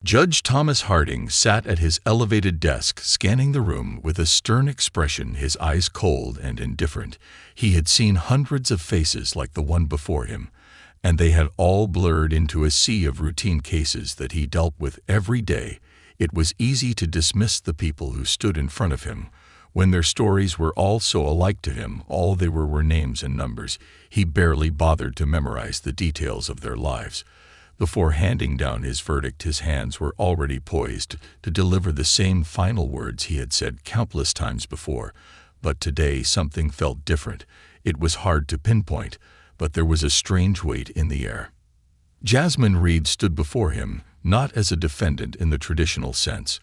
Judge Thomas Harding sat at his elevated desk, scanning the room with a stern expression, his eyes cold and indifferent. He had seen hundreds of faces like the one before him, and they had all blurred into a sea of routine cases that he dealt with every day. It was easy to dismiss the people who stood in front of him, when their stories were all so alike to him. All they were names and numbers. He barely bothered to memorize the details of their lives. Before handing down his verdict, his hands were already poised to deliver the same final words he had said countless times before. But today something felt different. It was hard to pinpoint, but there was a strange weight in the air. Jasmine Reed stood before him, not as a defendant in the traditional sense,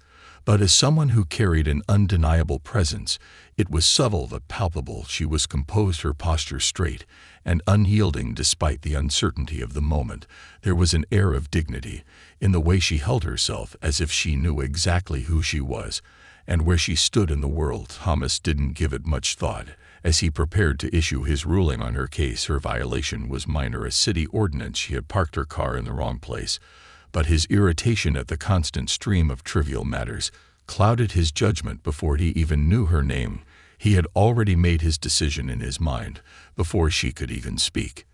but as someone who carried an undeniable presence. It was subtle but palpable. She was composed, her posture straight and unyielding despite the uncertainty of the moment. There was an air of dignity in the way she held herself, as if she knew exactly who she was and where she stood in the world. Thomas didn't give it much thought as he prepared to issue his ruling on her case. Her violation was minor, a city ordinance. She had parked her car in the wrong place. But his irritation at the constant stream of trivial matters clouded his judgment before he even knew her name. He had already made his decision in his mind before she could even speak.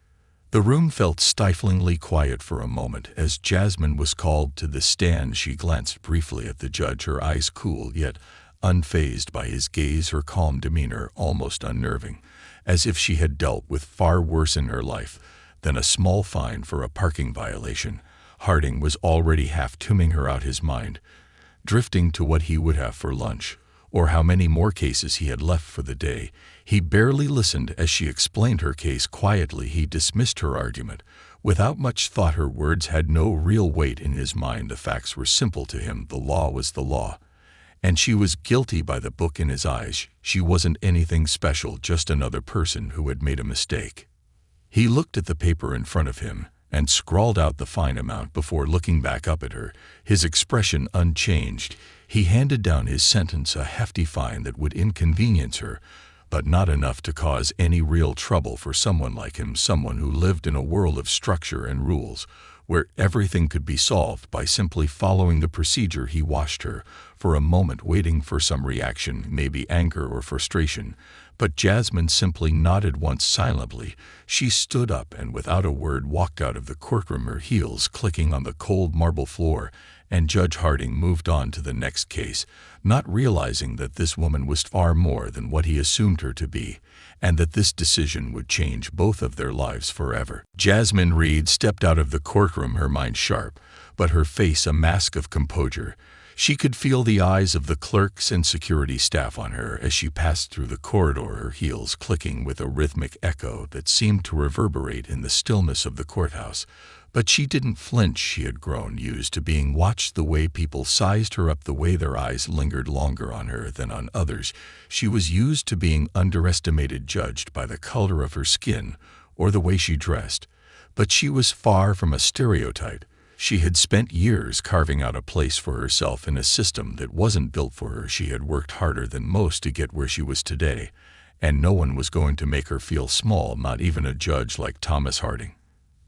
The room felt stiflingly quiet for a moment. As Jasmine was called to the stand, she glanced briefly at the judge, her eyes cool yet unfazed by his gaze, her calm demeanor almost unnerving, as if she had dealt with far worse in her life than a small fine for a parking violation. Harding was already half tuning her out his mind, drifting to what he would have for lunch, or how many more cases he had left for the day. He barely listened as she explained her case quietly. He dismissed her argument without much thought. Her words had no real weight in his mind. The facts were simple to him. The law was the law, and she was guilty by the book in his eyes. She wasn't anything special, just another person who had made a mistake. He looked at the paper in front of him and scrawled out the fine amount before looking back up at her, his expression unchanged. He handed down his sentence, a hefty fine that would inconvenience her, but not enough to cause any real trouble for someone like him, someone who lived in a world of structure and rules, where everything could be solved by simply following the procedure. He watched her for a moment, waiting for some reaction, maybe anger or frustration, but Jasmine simply nodded once silently. She stood up and without a word walked out of the courtroom, her heels clicking on the cold marble floor, and Judge Harding moved on to the next case, not realizing that this woman was far more than what he assumed her to be, and that this decision would change both of their lives forever. Jasmine Reed stepped out of the courtroom, her mind sharp, but her face a mask of composure. She could feel the eyes of the clerks and security staff on her as she passed through the corridor, her heels clicking with a rhythmic echo that seemed to reverberate in the stillness of the courthouse. But she didn't flinch. She had grown used to being watched, the way people sized her up, the way their eyes lingered longer on her than on others. She was used to being underestimated, judged by the color of her skin or the way she dressed. But she was far from a stereotype. She had spent years carving out a place for herself in a system that wasn't built for her. She had worked harder than most to get where she was today, and no one was going to make her feel small, not even a judge like Thomas Harding.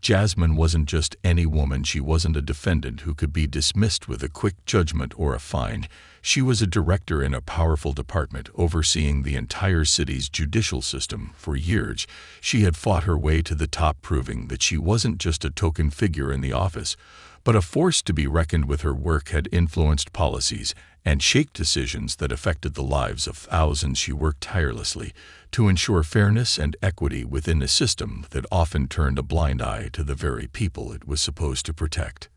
Jasmine wasn't just any woman. She wasn't a defendant who could be dismissed with a quick judgment or a fine. She was a director in a powerful department overseeing the entire city's judicial system. For years, she had fought her way to the top, proving that she wasn't just a token figure in the office, but a force to be reckoned with. Her work had influenced policies and shaped decisions that affected the lives of thousands. She worked tirelessly to ensure fairness and equity within a system that often turned a blind eye to the very people it was supposed to protect.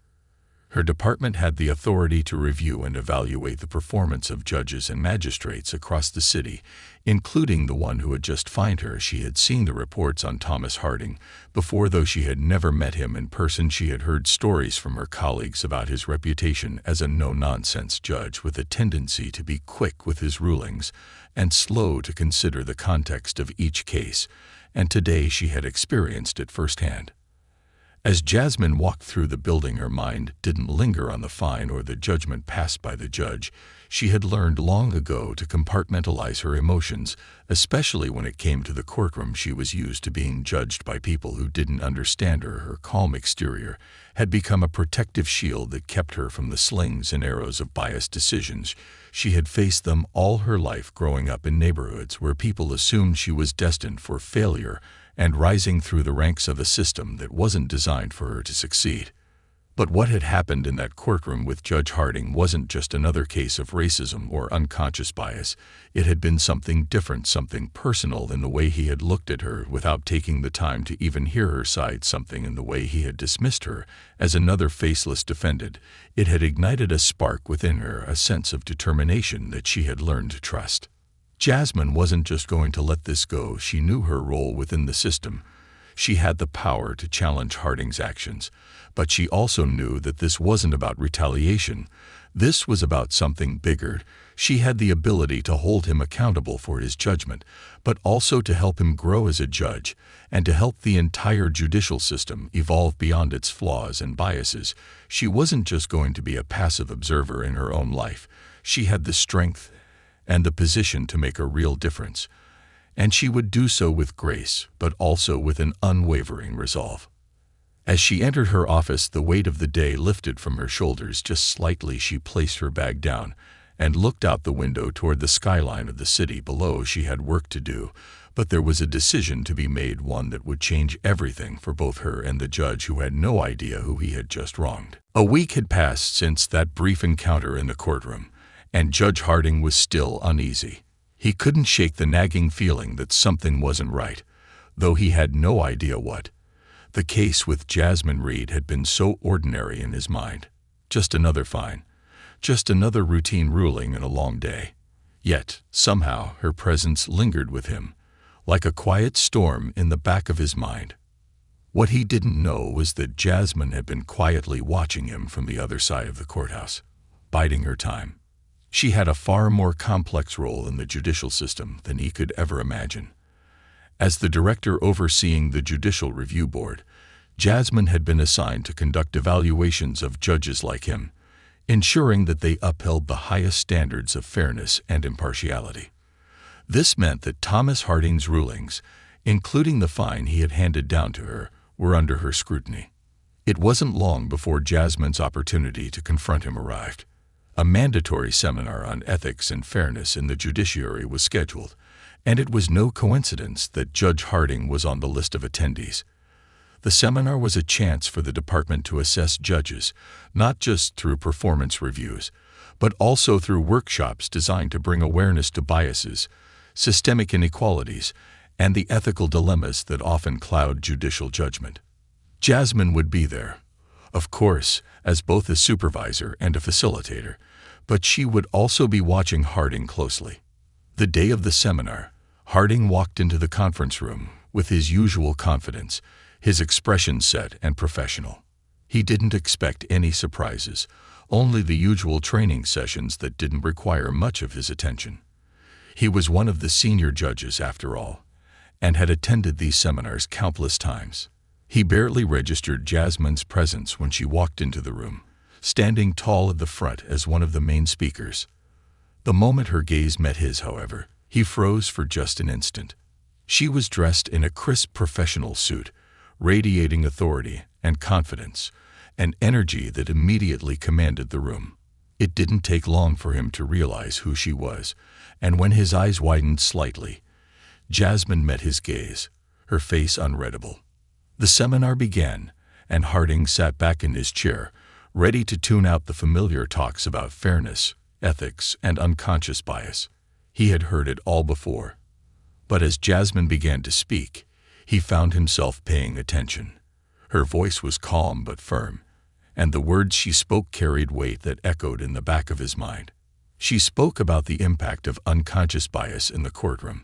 Her department had the authority to review and evaluate the performance of judges and magistrates across the city, including the one who had just fined her. She had seen the reports on Thomas Harding before, though she had never met him in person. She had heard stories from her colleagues about his reputation as a no-nonsense judge with a tendency to be quick with his rulings and slow to consider the context of each case, and today she had experienced it firsthand. As Jasmine walked through the building, her mind didn't linger on the fine or the judgment passed by the judge. She had learned long ago to compartmentalize her emotions, especially when it came to the courtroom. She was used to being judged by people who didn't understand her. Her calm exterior had become a protective shield that kept her from the slings and arrows of biased decisions. She had faced them all her life, growing up in neighborhoods where people assumed she was destined for failure and rising through the ranks of a system that wasn't designed for her to succeed. But what had happened in that courtroom with Judge Harding wasn't just another case of racism or unconscious bias. It had been something different, something personal in the way he had looked at her without taking the time to even hear her side, something in the way he had dismissed her as another faceless defendant. It had ignited a spark within her, a sense of determination that she had learned to trust. Jasmine wasn't just going to let this go. She knew her role within the system. She had the power to challenge Harding's actions, but she also knew that this wasn't about retaliation. This was about something bigger. She had the ability to hold him accountable for his judgment, but also to help him grow as a judge and to help the entire judicial system evolve beyond its flaws and biases. She wasn't just going to be a passive observer in her own life. She had the strength and the position to make a real difference. And she would do so with grace, but also with an unwavering resolve. As she entered her office, the weight of the day lifted from her shoulders just slightly. She placed her bag down and looked out the window toward the skyline of the city below. She had work to do, but there was a decision to be made, one that would change everything for both her and the judge, who had no idea who he had just wronged. A week had passed since that brief encounter in the courtroom, and Judge Harding was still uneasy. He couldn't shake the nagging feeling that something wasn't right, though he had no idea what. The case with Jasmine Reed had been so ordinary in his mind. Just another fine. Just another routine ruling in a long day. Yet, somehow, her presence lingered with him, like a quiet storm in the back of his mind. What he didn't know was that Jasmine had been quietly watching him from the other side of the courthouse, biding her time. She had a far more complex role in the judicial system than he could ever imagine. As the director overseeing the Judicial Review Board, Jasmine had been assigned to conduct evaluations of judges like him, ensuring that they upheld the highest standards of fairness and impartiality. This meant that Thomas Harding's rulings, including the fine he had handed down to her, were under her scrutiny. It wasn't long before Jasmine's opportunity to confront him arrived. A mandatory seminar on ethics and fairness in the judiciary was scheduled, and it was no coincidence that Judge Harding was on the list of attendees. The seminar was a chance for the department to assess judges, not just through performance reviews, but also through workshops designed to bring awareness to biases, systemic inequalities, and the ethical dilemmas that often cloud judicial judgment. Jasmine would be there, of course, as both a supervisor and a facilitator, but she would also be watching Harding closely. The day of the seminar, Harding walked into the conference room with his usual confidence, his expression set and professional. He didn't expect any surprises, only the usual training sessions that didn't require much of his attention. He was one of the senior judges, after all, and had attended these seminars countless times. He barely registered Jasmine's presence when she walked into the room, standing tall at the front as one of the main speakers. The moment her gaze met his, however, he froze for just an instant. She was dressed in a crisp professional suit, radiating authority and confidence, an energy that immediately commanded the room. It didn't take long for him to realize who she was, and when his eyes widened slightly, Jasmine met his gaze, her face unreadable. The seminar began, and Harding sat back in his chair, ready to tune out the familiar talks about fairness, ethics, and unconscious bias. He had heard it all before. But as Jasmine began to speak, he found himself paying attention. Her voice was calm but firm, and the words she spoke carried weight that echoed in the back of his mind. She spoke about the impact of unconscious bias in the courtroom,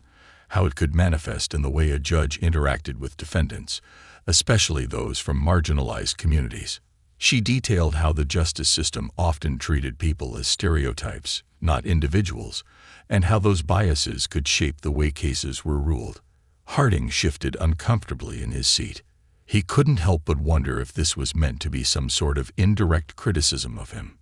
how it could manifest in the way a judge interacted with defendants, especially those from marginalized communities. She detailed how the justice system often treated people as stereotypes, not individuals, and how those biases could shape the way cases were ruled. Harding shifted uncomfortably in his seat. He couldn't help but wonder if this was meant to be some sort of indirect criticism of him.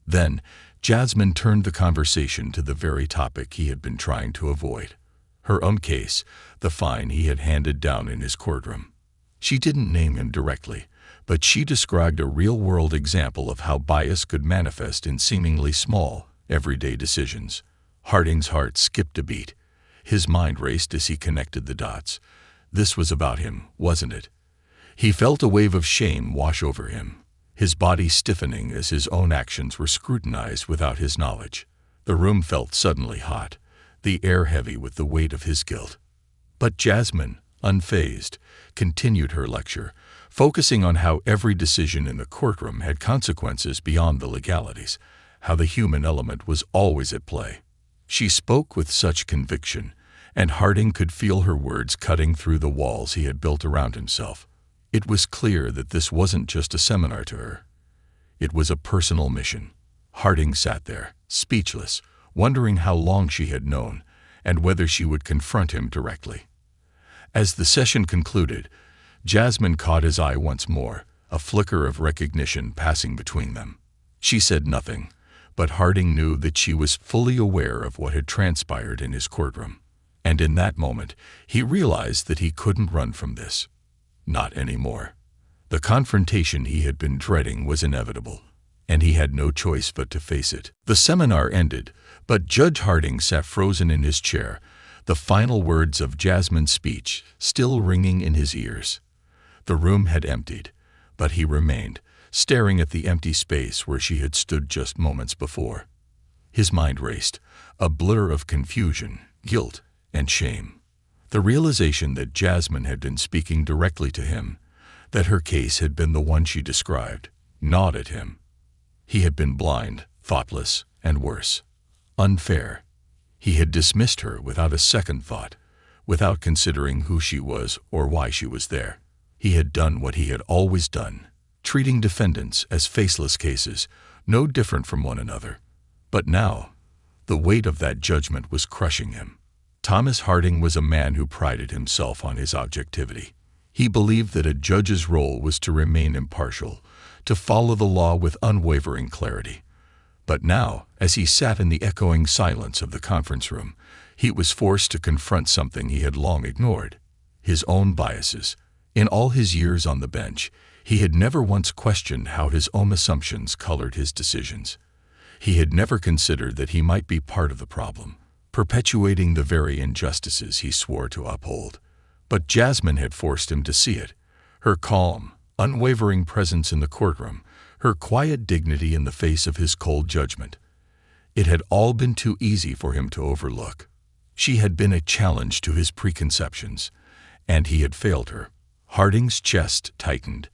Then, Jasmine turned the conversation to the very topic he had been trying to avoid. Her own case, the fine he had handed down in his courtroom. She didn't name him directly, but she described a real-world example of how bias could manifest in seemingly small, everyday decisions. Harding's heart skipped a beat. His mind raced as he connected the dots. This was about him, wasn't it? He felt a wave of shame wash over him, his body stiffening as his own actions were scrutinized without his knowledge. The room felt suddenly hot, the air heavy with the weight of his guilt. But Jasmine, unfazed, continued her lecture, focusing on how every decision in the courtroom had consequences beyond the legalities, how the human element was always at play. She spoke with such conviction, and Harding could feel her words cutting through the walls he had built around himself. It was clear that this wasn't just a seminar to her. It was a personal mission. Harding sat there, speechless, wondering how long she had known, and whether she would confront him directly. As the session concluded, Jasmine caught his eye once more, a flicker of recognition passing between them. She said nothing, but Harding knew that she was fully aware of what had transpired in his courtroom. And in that moment, he realized that he couldn't run from this. Not anymore. The confrontation he had been dreading was inevitable, and he had no choice but to face it. The seminar ended, but Judge Harding sat frozen in his chair, the final words of Jasmine's speech still ringing in his ears. The room had emptied, but he remained, staring at the empty space where she had stood just moments before. His mind raced, a blur of confusion, guilt, and shame. The realization that Jasmine had been speaking directly to him, that her case had been the one she described, gnawed at him. He had been blind, thoughtless, and worse, unfair. He had dismissed her without a second thought, without considering who she was or why she was there. He had done what he had always done, treating defendants as faceless cases, no different from one another. But now, the weight of that judgment was crushing him. Thomas Harding was a man who prided himself on his objectivity. He believed that a judge's role was to remain impartial, to follow the law with unwavering clarity. But now, as he sat in the echoing silence of the conference room, he was forced to confront something he had long ignored: his own biases. In all his years on the bench, he had never once questioned how his own assumptions colored his decisions. He had never considered that he might be part of the problem, perpetuating the very injustices he swore to uphold. But Jasmine had forced him to see it. Her calm, unwavering presence in the courtroom, her quiet dignity in the face of his cold judgment. It had all been too easy for him to overlook. She had been a challenge to his preconceptions, and he had failed her. Harding's chest tightened.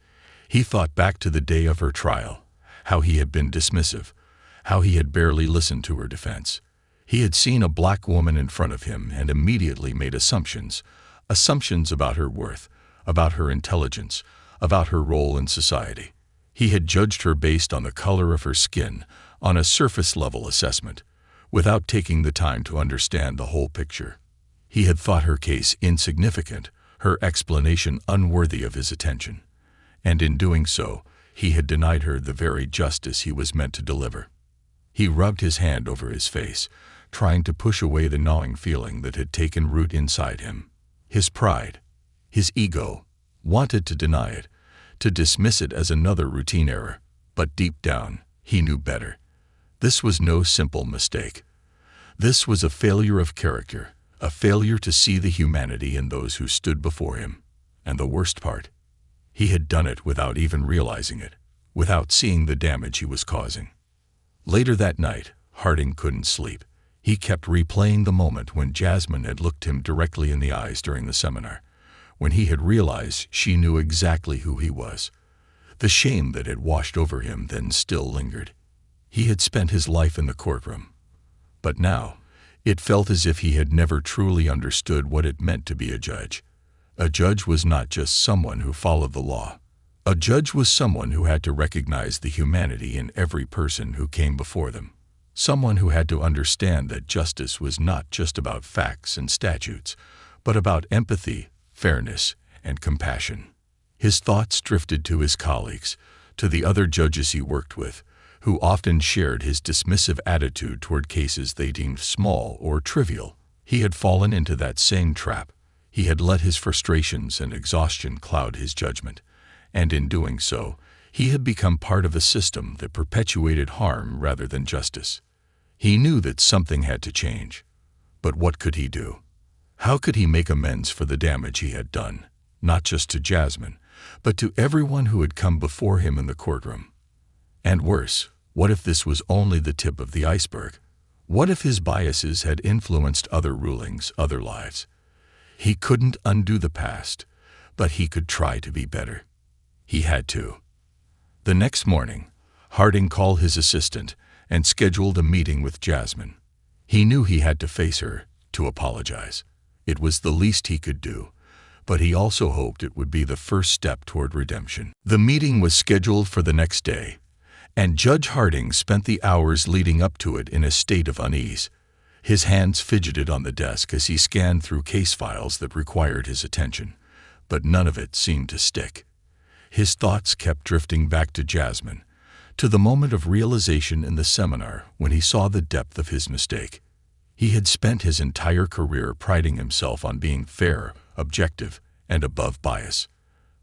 He thought back to the day of her trial, how he had been dismissive, how he had barely listened to her defense. He had seen a black woman in front of him and immediately made assumptions about her worth, about her intelligence, about her role in society. He had judged her based on the color of her skin, on a surface-level assessment, without taking the time to understand the whole picture. He had thought her case insignificant, her explanation unworthy of his attention, and in doing so, he had denied her the very justice he was meant to deliver. He rubbed his hand over his face, trying to push away the gnawing feeling that had taken root inside him. His pride, his ego, wanted to deny it, to dismiss it as another routine error, but deep down, he knew better. This was no simple mistake. This was a failure of character, a failure to see the humanity in those who stood before him. And the worst part, he had done it without even realizing it, without seeing the damage he was causing. Later that night, Harding couldn't sleep. He kept replaying the moment when Jasmine had looked him directly in the eyes during the seminar, when he had realized she knew exactly who he was. The shame that had washed over him then still lingered. He had spent his life in the courtroom, but now it felt as if he had never truly understood what it meant to be a judge. A judge was not just someone who followed the law. A judge was someone who had to recognize the humanity in every person who came before them. Someone who had to understand that justice was not just about facts and statutes, but about empathy, fairness, and compassion. His thoughts drifted to his colleagues, to the other judges he worked with, who often shared his dismissive attitude toward cases they deemed small or trivial. He had fallen into that same trap. He had let his frustrations and exhaustion cloud his judgment, and in doing so, he had become part of a system that perpetuated harm rather than justice. He knew that something had to change. But what could he do? How could he make amends for the damage he had done, not just to Jasmine, but to everyone who had come before him in the courtroom? And worse, what if this was only the tip of the iceberg? What if his biases had influenced other rulings, other lives? He couldn't undo the past, but he could try to be better. He had to. The next morning, Harding called his assistant and scheduled a meeting with Jasmine. He knew he had to face her, to apologize. It was the least he could do, but he also hoped it would be the first step toward redemption. The meeting was scheduled for the next day, and Judge Harding spent the hours leading up to it in a state of unease. His hands fidgeted on the desk as he scanned through case files that required his attention, but none of it seemed to stick. His thoughts kept drifting back to Jasmine, to the moment of realization in the seminar when he saw the depth of his mistake. He had spent his entire career priding himself on being fair, objective, and above bias.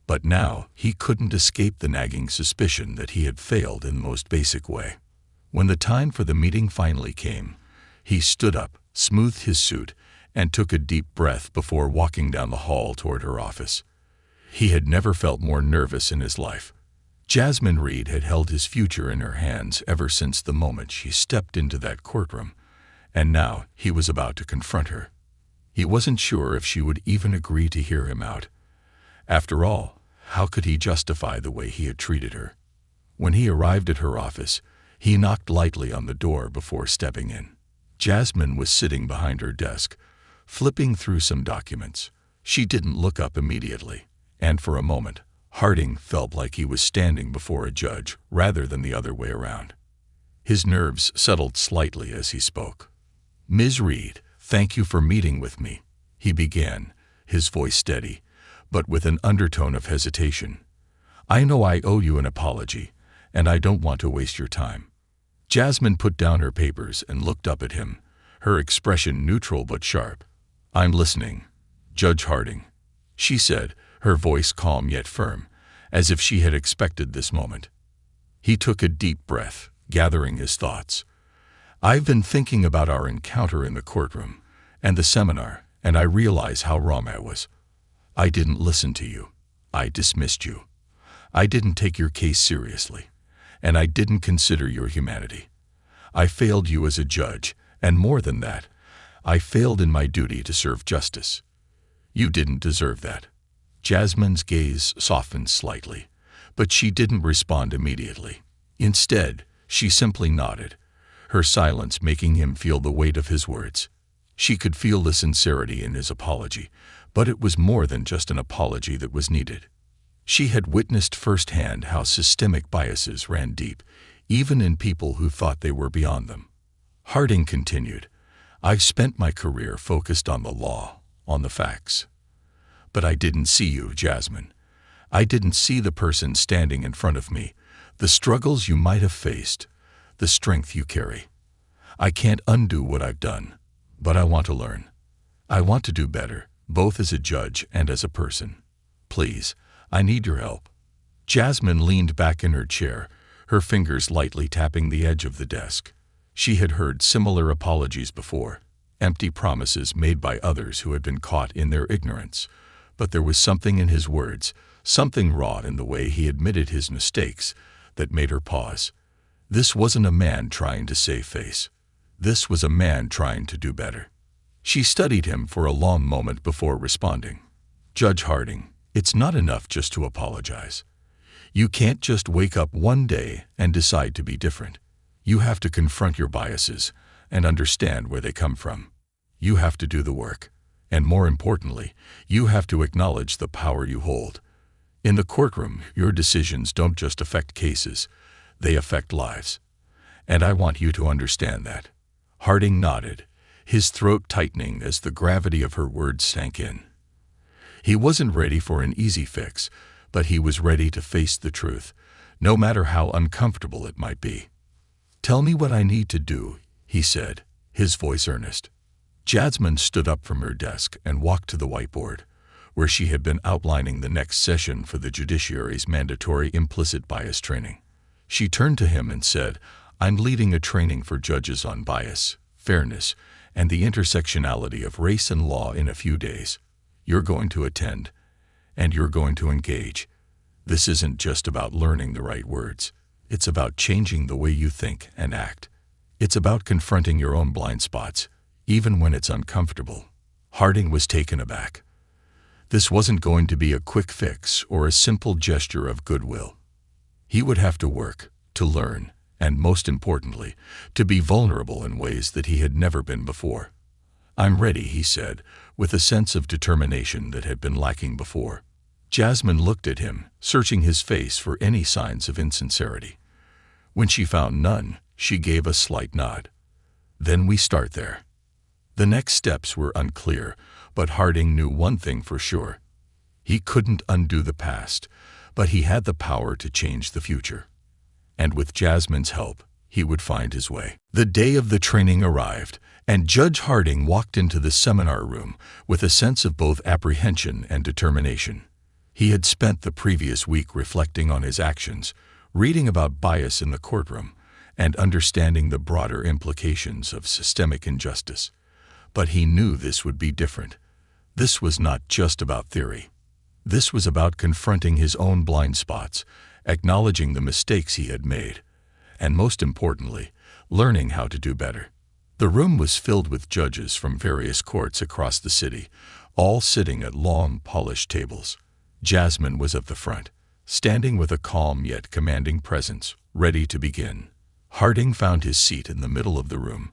But now he couldn't escape the nagging suspicion that he had failed in the most basic way. When the time for the meeting finally came, he stood up, smoothed his suit, and took a deep breath before walking down the hall toward her office. He had never felt more nervous in his life. Jasmine Reed had held his future in her hands ever since the moment she stepped into that courtroom, and now he was about to confront her. He wasn't sure if she would even agree to hear him out. After all, how could he justify the way he had treated her? When he arrived at her office, he knocked lightly on the door before stepping in. Jasmine was sitting behind her desk, flipping through some documents. She didn't look up immediately, and for a moment, Harding felt like he was standing before a judge rather than the other way around. His nerves settled slightly as he spoke. "Ms. Reed, thank you for meeting with me," he began, his voice steady, but with an undertone of hesitation. "I know I owe you an apology, and I don't want to waste your time." Jasmine put down her papers and looked up at him, her expression neutral but sharp. "I'm listening, Judge Harding," she said, her voice calm yet firm, as if she had expected this moment. He took a deep breath, gathering his thoughts. "I've been thinking about our encounter in the courtroom and the seminar, and I realize how wrong I was. I didn't listen to you. I dismissed you. I didn't take your case seriously, and I didn't consider your humanity. I failed you as a judge, and more than that, I failed in my duty to serve justice. You didn't deserve that." Jasmine's gaze softened slightly, but she didn't respond immediately. Instead, she simply nodded, her silence making him feel the weight of his words. She could feel the sincerity in his apology, but it was more than just an apology that was needed. She had witnessed firsthand how systemic biases ran deep, even in people who thought they were beyond them. Harding continued, "I've spent my career focused on the law, on the facts. But I didn't see you, Jasmine. I didn't see the person standing in front of me, the struggles you might have faced, the strength you carry. I can't undo what I've done, but I want to learn. I want to do better, both as a judge and as a person. Please, I need your help." Jasmine leaned back in her chair, her fingers lightly tapping the edge of the desk. She had heard similar apologies before, empty promises made by others who had been caught in their ignorance. But there was something in his words, something raw in the way he admitted his mistakes, that made her pause. This wasn't a man trying to save face. This was a man trying to do better. She studied him for a long moment before responding. "Judge Harding, it's not enough just to apologize. You can't just wake up one day and decide to be different. You have to confront your biases and understand where they come from. You have to do the work. And more importantly, you have to acknowledge the power you hold. In the courtroom, your decisions don't just affect cases, they affect lives. And I want you to understand that." Harding nodded, his throat tightening as the gravity of her words sank in. He wasn't ready for an easy fix, but he was ready to face the truth, no matter how uncomfortable it might be. "Tell me what I need to do," he said, his voice earnest. Jasmine stood up from her desk and walked to the whiteboard, where she had been outlining the next session for the judiciary's mandatory implicit bias training. She turned to him and said, "I'm leading a training for judges on bias, fairness, and the intersectionality of race and law in a few days. You're going to attend, and you're going to engage. This isn't just about learning the right words. It's about changing the way you think and act. It's about confronting your own blind spots, even when it's uncomfortable." Harding was taken aback. This wasn't going to be a quick fix or a simple gesture of goodwill. He would have to work, to learn, and most importantly, to be vulnerable in ways that he had never been before. "I'm ready," he said, with a sense of determination that had been lacking before. Jasmine looked at him, searching his face for any signs of insincerity. When she found none, she gave a slight nod. "Then we start there." The next steps were unclear, but Harding knew one thing for sure. He couldn't undo the past, but he had the power to change the future. And with Jasmine's help, he would find his way. The day of the training arrived, and Judge Harding walked into the seminar room with a sense of both apprehension and determination. He had spent the previous week reflecting on his actions, reading about bias in the courtroom, and understanding the broader implications of systemic injustice. But he knew this would be different. This was not just about theory. This was about confronting his own blind spots, acknowledging the mistakes he had made, and most importantly, learning how to do better. The room was filled with judges from various courts across the city, all sitting at long, polished tables. Jasmine was at the front, standing with a calm yet commanding presence, ready to begin. Harding found his seat in the middle of the room,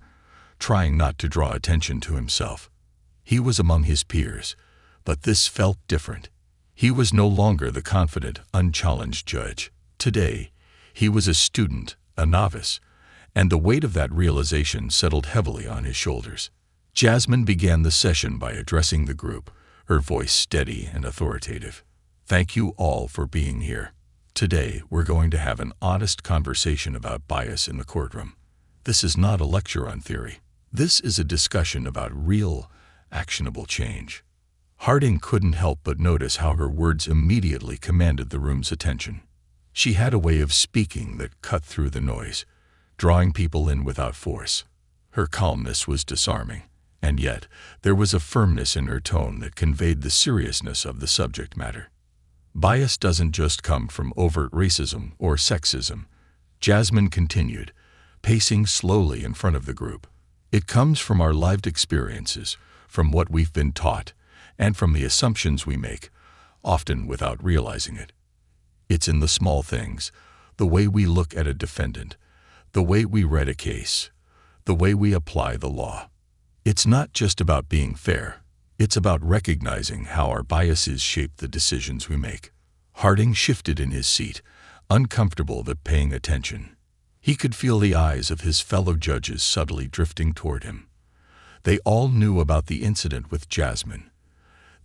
trying not to draw attention to himself. He was among his peers, but this felt different. He was no longer the confident, unchallenged judge. Today, he was a student, a novice, and the weight of that realization settled heavily on his shoulders. Jasmine began the session by addressing the group, her voice steady and authoritative. "Thank you all for being here. Today, we're going to have an honest conversation about bias in the courtroom. This is not a lecture on theory. This is a discussion about real, actionable change." Harding couldn't help but notice how her words immediately commanded the room's attention. She had a way of speaking that cut through the noise, drawing people in without force. Her calmness was disarming, and yet there was a firmness in her tone that conveyed the seriousness of the subject matter. "Bias doesn't just come from overt racism or sexism," Jasmine continued, pacing slowly in front of the group. "It comes from our lived experiences, from what we've been taught, and from the assumptions we make, often without realizing it. It's in the small things, the way we look at a defendant, the way we read a case, the way we apply the law. It's not just about being fair. It's about recognizing how our biases shape the decisions we make." Harding shifted in his seat, uncomfortable but paying attention. He could feel the eyes of his fellow judges subtly drifting toward him. They all knew about the incident with Jasmine.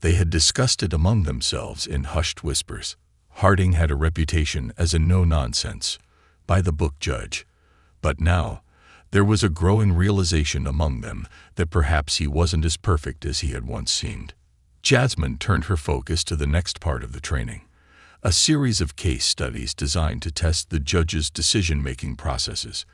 They had discussed it among themselves in hushed whispers. Harding had a reputation as a no-nonsense, by-the-book judge. But now, there was a growing realization among them that perhaps he wasn't as perfect as he had once seemed. Jasmine turned her focus to the next part of the training, a series of case studies designed to test the judge's decision-making processes.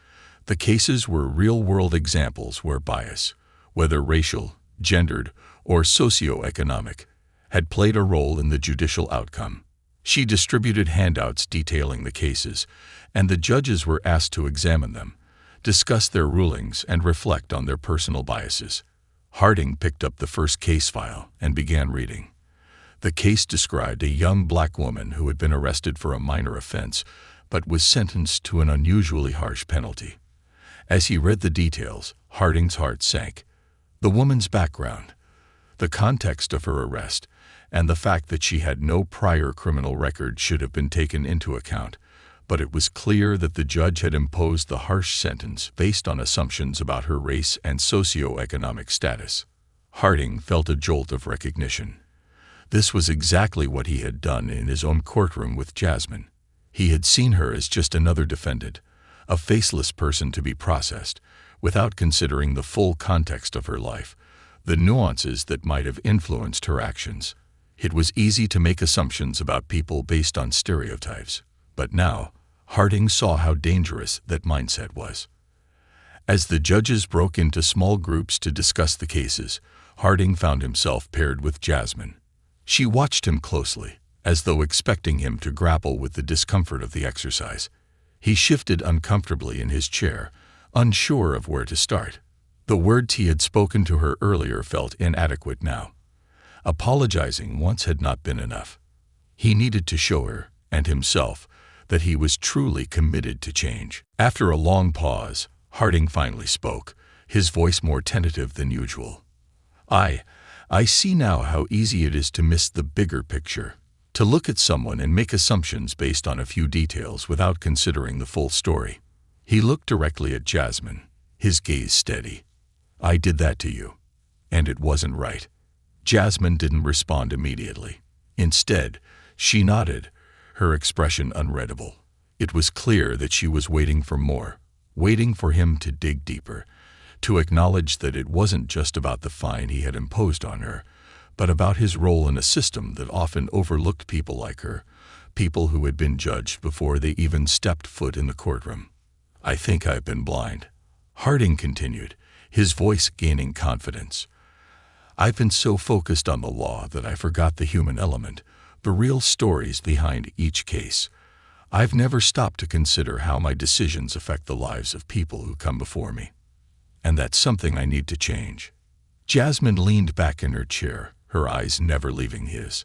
The cases were real-world examples where bias, whether racial, gendered, or socioeconomic, had played a role in the judicial outcome. She distributed handouts detailing the cases, and the judges were asked to examine them, discuss their rulings, and reflect on their personal biases. Harding picked up the first case file and began reading. The case described a young black woman who had been arrested for a minor offense, but was sentenced to an unusually harsh penalty. As he read the details, Harding's heart sank. The woman's background, the context of her arrest, and the fact that she had no prior criminal record should have been taken into account, but it was clear that the judge had imposed the harsh sentence based on assumptions about her race and socioeconomic status. Harding felt a jolt of recognition. This was exactly what he had done in his own courtroom with Jasmine. He had seen her as just another defendant, a faceless person to be processed, without considering the full context of her life, the nuances that might have influenced her actions. It was easy to make assumptions about people based on stereotypes, but now, Harding saw how dangerous that mindset was. As the judges broke into small groups to discuss the cases, Harding found himself paired with Jasmine. She watched him closely, as though expecting him to grapple with the discomfort of the exercise. He shifted uncomfortably in his chair, unsure of where to start. The words he had spoken to her earlier felt inadequate now. Apologizing once had not been enough. He needed to show her, and himself, that he was truly committed to change. After a long pause, Harding finally spoke, his voice more tentative than usual. I see now how easy it is to miss the bigger picture, to look at someone and make assumptions based on a few details without considering the full story. He looked directly at Jasmine, his gaze steady. I did that to you, and it wasn't right. Jasmine didn't respond immediately. Instead, she nodded, her expression unreadable. It was clear that she was waiting for more, waiting for him to dig deeper, to acknowledge that it wasn't just about the fine he had imposed on her, but about his role in a system that often overlooked people like her, people who had been judged before they even stepped foot in the courtroom. I think I've been blind, Harding continued, his voice gaining confidence. I've been so focused on the law that I forgot the human element, the real stories behind each case. I've never stopped to consider how my decisions affect the lives of people who come before me. And that's something I need to change. Jasmine leaned back in her chair, her eyes never leaving his.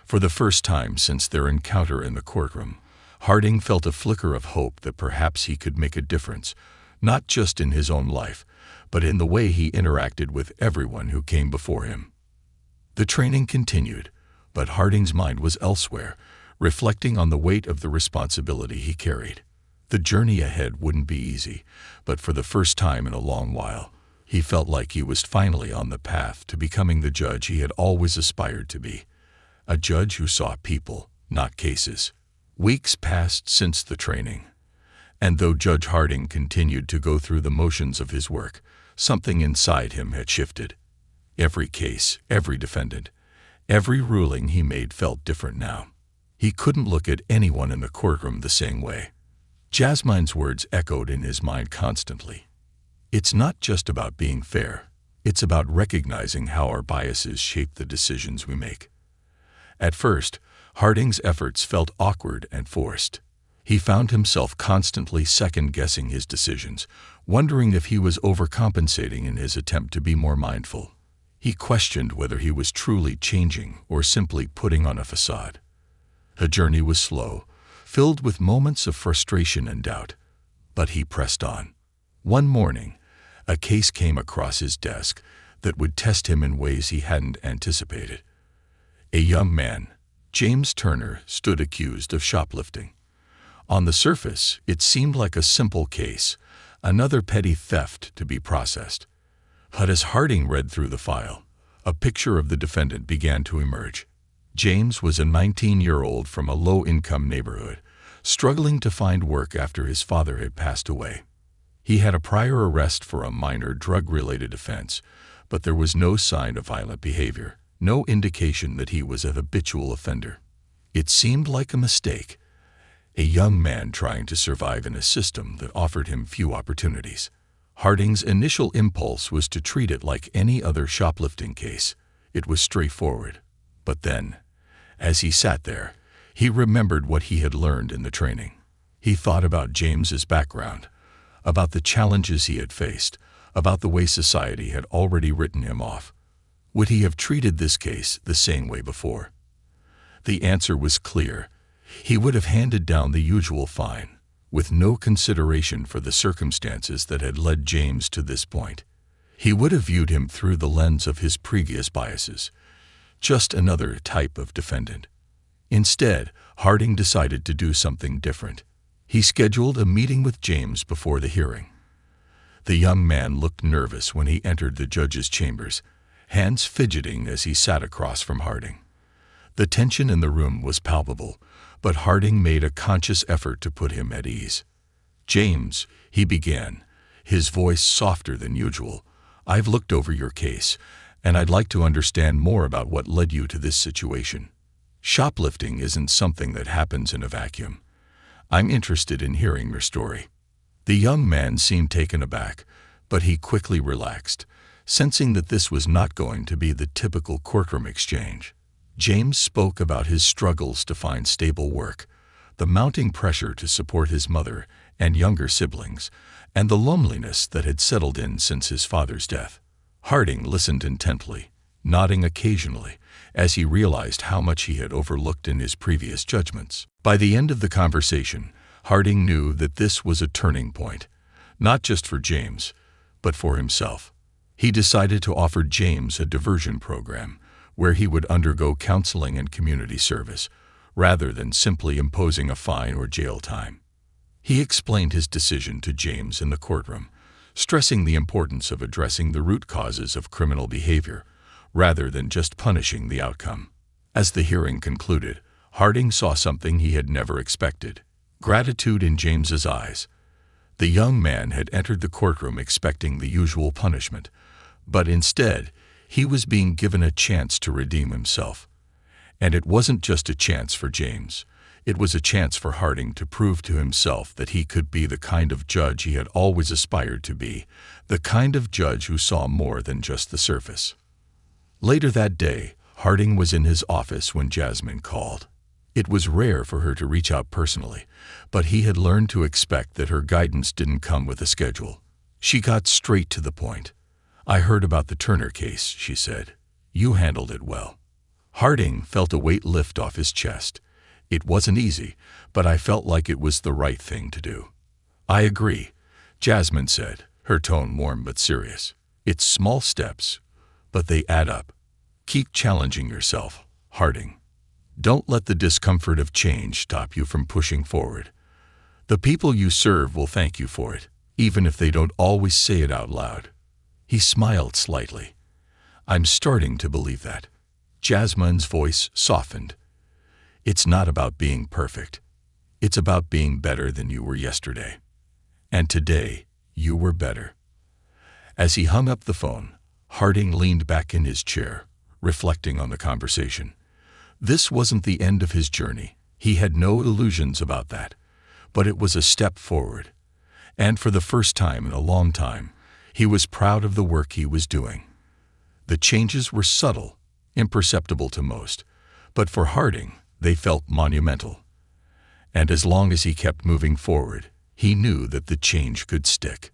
For the first time since their encounter in the courtroom, Harding felt a flicker of hope that perhaps he could make a difference, not just in his own life, but in the way he interacted with everyone who came before him. The training continued, but Harding's mind was elsewhere, reflecting on the weight of the responsibility he carried. The journey ahead wouldn't be easy, but for the first time in a long while, he felt like he was finally on the path to becoming the judge he had always aspired to be, a judge who saw people, not cases. Weeks passed since the training, and though Judge Harding continued to go through the motions of his work, something inside him had shifted. Every case, every defendant, every ruling he made felt different now. He couldn't look at anyone in the courtroom the same way. Jasmine's words echoed in his mind constantly. It's not just about being fair. It's about recognizing how our biases shape the decisions we make. At first, Harding's efforts felt awkward and forced. He found himself constantly second-guessing his decisions, wondering if he was overcompensating in his attempt to be more mindful. He questioned whether he was truly changing or simply putting on a facade. The journey was slow, filled with moments of frustration and doubt, but he pressed on. One morning, a case came across his desk that would test him in ways he hadn't anticipated. A young man, James Turner, stood accused of shoplifting. On the surface, it seemed like a simple case, another petty theft to be processed. But as Harding read through the file, a picture of the defendant began to emerge. James was a 19-year-old from a low-income neighborhood, struggling to find work after his father had passed away. He had a prior arrest for a minor drug-related offense, but there was no sign of violent behavior, no indication that he was a habitual offender. It seemed like a mistake, a young man trying to survive in a system that offered him few opportunities. Harding's initial impulse was to treat it like any other shoplifting case. It was straightforward. But then, as he sat there, he remembered what he had learned in the training. He thought about James's background, about the challenges he had faced, about the way society had already written him off. Would he have treated this case the same way before? The answer was clear. He would have handed down the usual fine, with no consideration for the circumstances that had led James to this point. He would have viewed him through the lens of his previous biases, just another type of defendant. Instead, Harding decided to do something different. He scheduled a meeting with James before the hearing. The young man looked nervous when he entered the judge's chambers, hands fidgeting as he sat across from Harding. The tension in the room was palpable, but Harding made a conscious effort to put him at ease. "James," he began, his voice softer than usual, "I've looked over your case, and I'd like to understand more about what led you to this situation. Shoplifting isn't something that happens in a vacuum. I'm interested in hearing your story." The young man seemed taken aback, but he quickly relaxed, sensing that this was not going to be the typical courtroom exchange. James spoke about his struggles to find stable work, the mounting pressure to support his mother and younger siblings, and the loneliness that had settled in since his father's death. Harding listened intently, nodding occasionally, as he realized how much he had overlooked in his previous judgments. By the end of the conversation, Harding knew that this was a turning point, not just for James, but for himself. He decided to offer James a diversion program, where he would undergo counseling and community service, rather than simply imposing a fine or jail time. He explained his decision to James in the courtroom, stressing the importance of addressing the root causes of criminal behavior, rather than just punishing the outcome. As the hearing concluded, Harding saw something he had never expected: gratitude in James's eyes. The young man had entered the courtroom expecting the usual punishment, but instead, he was being given a chance to redeem himself. And it wasn't just a chance for James. It was a chance for Harding to prove to himself that he could be the kind of judge he had always aspired to be, the kind of judge who saw more than just the surface. Later that day, Harding was in his office when Jasmine called. It was rare for her to reach out personally, but he had learned to expect that her guidance didn't come with a schedule. She got straight to the point. "I heard about the Turner case," she said. "You handled it well." Harding felt a weight lift off his chest. "It wasn't easy, but I felt like it was the right thing to do." "I agree," Jasmine said, her tone warm but serious. "It's small steps, but they add up. Keep challenging yourself, Harding. Don't let the discomfort of change stop you from pushing forward. The people you serve will thank you for it, even if they don't always say it out loud." He smiled slightly. "I'm starting to believe that." Jasmine's voice softened. "It's not about being perfect. It's about being better than you were yesterday. And today, you were better." As he hung up the phone, Harding leaned back in his chair, reflecting on the conversation. This wasn't the end of his journey. He had no illusions about that. But it was a step forward. And for the first time in a long time, he was proud of the work he was doing. The changes were subtle, imperceptible to most, but for Harding, they felt monumental. And as long as he kept moving forward, he knew that the change could stick.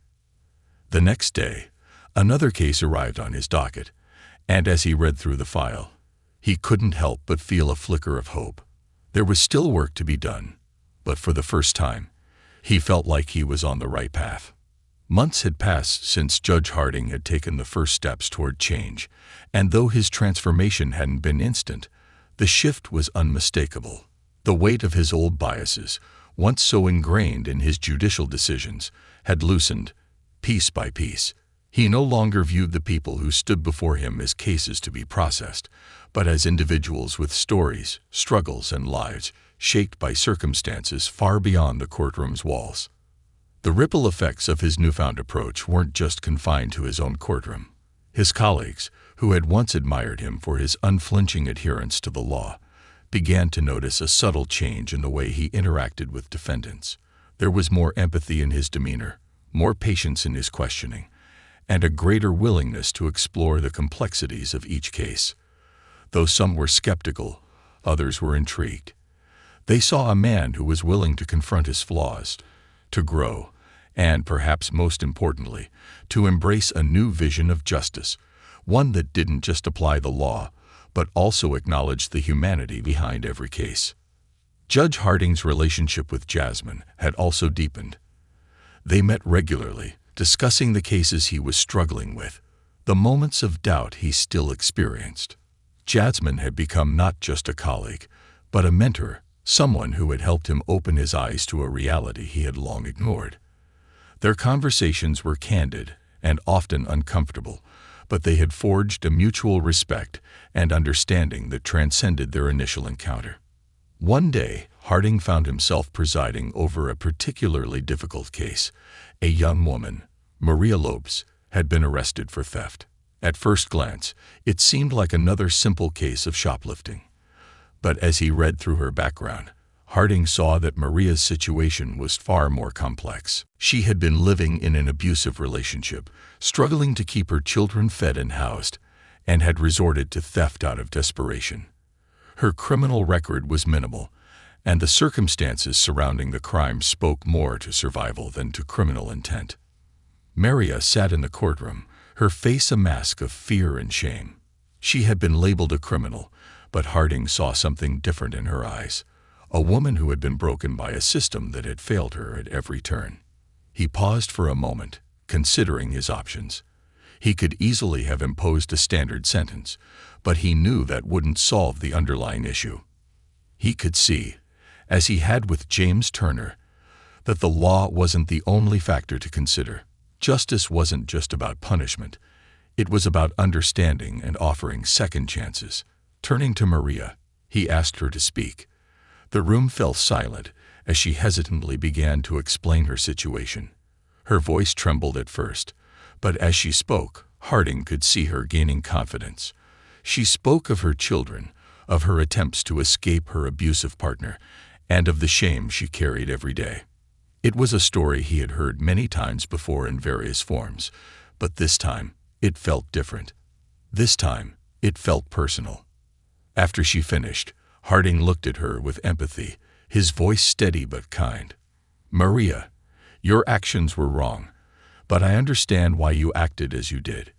The next day, another case arrived on his docket, and as he read through the file, he couldn't help but feel a flicker of hope. There was still work to be done, but for the first time, he felt like he was on the right path. Months had passed since Judge Harding had taken the first steps toward change, and though his transformation hadn't been instant, the shift was unmistakable. The weight of his old biases, once so ingrained in his judicial decisions, had loosened, piece by piece. He no longer viewed the people who stood before him as cases to be processed, but as individuals with stories, struggles, and lives shaped by circumstances far beyond the courtroom's walls. The ripple effects of his newfound approach weren't just confined to his own courtroom. His colleagues, who had once admired him for his unflinching adherence to the law, began to notice a subtle change in the way he interacted with defendants. There was more empathy in his demeanor, more patience in his questioning, and a greater willingness to explore the complexities of each case. Though some were skeptical, others were intrigued. They saw a man who was willing to confront his flaws, to grow, and perhaps most importantly, to embrace a new vision of justice, one that didn't just apply the law, but also acknowledged the humanity behind every case. Judge Harding's relationship with Jasmine had also deepened. They met regularly, discussing the cases he was struggling with, the moments of doubt he still experienced. Jasmine had become not just a colleague, but a mentor, someone who had helped him open his eyes to a reality he had long ignored. Their conversations were candid and often uncomfortable, but they had forged a mutual respect and understanding that transcended their initial encounter. One day, Harding found himself presiding over a particularly difficult case. A young woman, Maria Lopes, had been arrested for theft. At first glance, it seemed like another simple case of shoplifting. But as he read through her background, Harding saw that Maria's situation was far more complex. She had been living in an abusive relationship, struggling to keep her children fed and housed, and had resorted to theft out of desperation. Her criminal record was minimal, and the circumstances surrounding the crime spoke more to survival than to criminal intent. Maria sat in the courtroom, her face a mask of fear and shame. She had been labeled a criminal, but Harding saw something different in her eyes, a woman who had been broken by a system that had failed her at every turn. He paused for a moment, considering his options. He could easily have imposed a standard sentence, but he knew that wouldn't solve the underlying issue. He could see, as he had with James Turner, that the law wasn't the only factor to consider. Justice wasn't just about punishment. It was about understanding and offering second chances. Turning to Maria, he asked her to speak. The room fell silent as she hesitantly began to explain her situation. Her voice trembled at first, but as she spoke, Harding could see her gaining confidence. She spoke of her children, of her attempts to escape her abusive partner, and of the shame she carried every day. It was a story he had heard many times before in various forms, but this time it felt different. This time it felt personal. After she finished, Harding looked at her with empathy, his voice steady but kind. "Maria, your actions were wrong, but I understand why you acted as you did.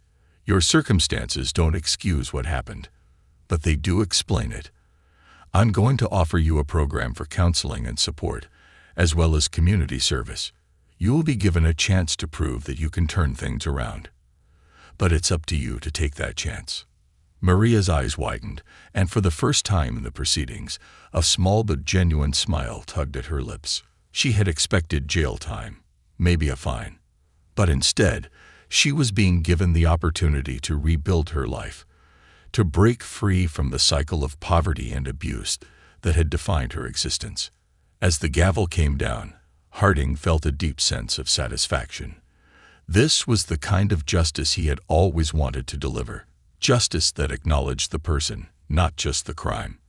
Your circumstances don't excuse what happened, but they do explain it. I'm going to offer you a program for counseling and support, as well as community service. You will be given a chance to prove that you can turn things around. But it's up to you to take that chance." Maria's eyes widened, and for the first time in the proceedings, a small but genuine smile tugged at her lips. She had expected jail time, maybe a fine. But instead, she was being given the opportunity to rebuild her life, to break free from the cycle of poverty and abuse that had defined her existence. As the gavel came down, Harding felt a deep sense of satisfaction. This was the kind of justice he had always wanted to deliver, justice that acknowledged the person, not just the crime.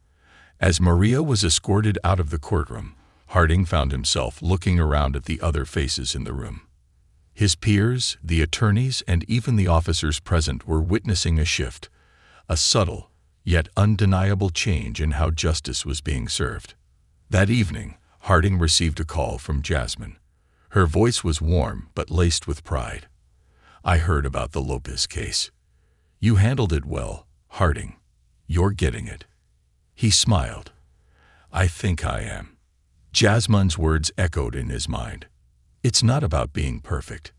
As Maria was escorted out of the courtroom, Harding found himself looking around at the other faces in the room. His peers, the attorneys, and even the officers present were witnessing a shift, a subtle, yet undeniable change in how justice was being served. That evening, Harding received a call from Jasmine. Her voice was warm but laced with pride. "I heard about the Lopez case. You handled it well, Harding. You're getting it." He smiled. "I think I am." Jasmine's words echoed in his mind. "It's not about being perfect.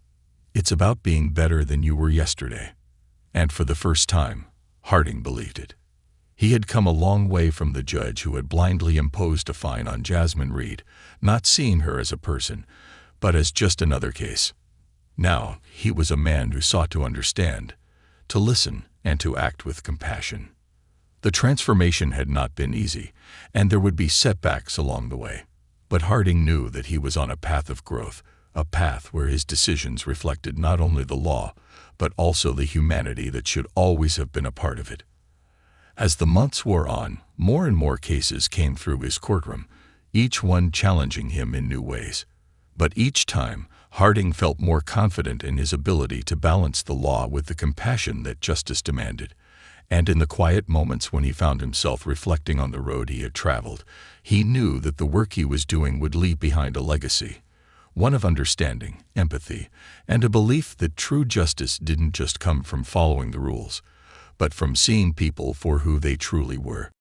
It's about being better than you were yesterday." And for the first time, Harding believed it. He had come a long way from the judge who had blindly imposed a fine on Jasmine Reed, not seeing her as a person, but as just another case. Now he was a man who sought to understand, to listen, and to act with compassion. The transformation had not been easy, and there would be setbacks along the way. But Harding knew that he was on a path of growth, a path where his decisions reflected not only the law, but also the humanity that should always have been a part of it. As the months wore on, more and more cases came through his courtroom, each one challenging him in new ways. But each time, Harding felt more confident in his ability to balance the law with the compassion that justice demanded. And in the quiet moments when he found himself reflecting on the road he had traveled, he knew that the work he was doing would leave behind a legacy, one of understanding, empathy, and a belief that true justice didn't just come from following the rules, but from seeing people for who they truly were.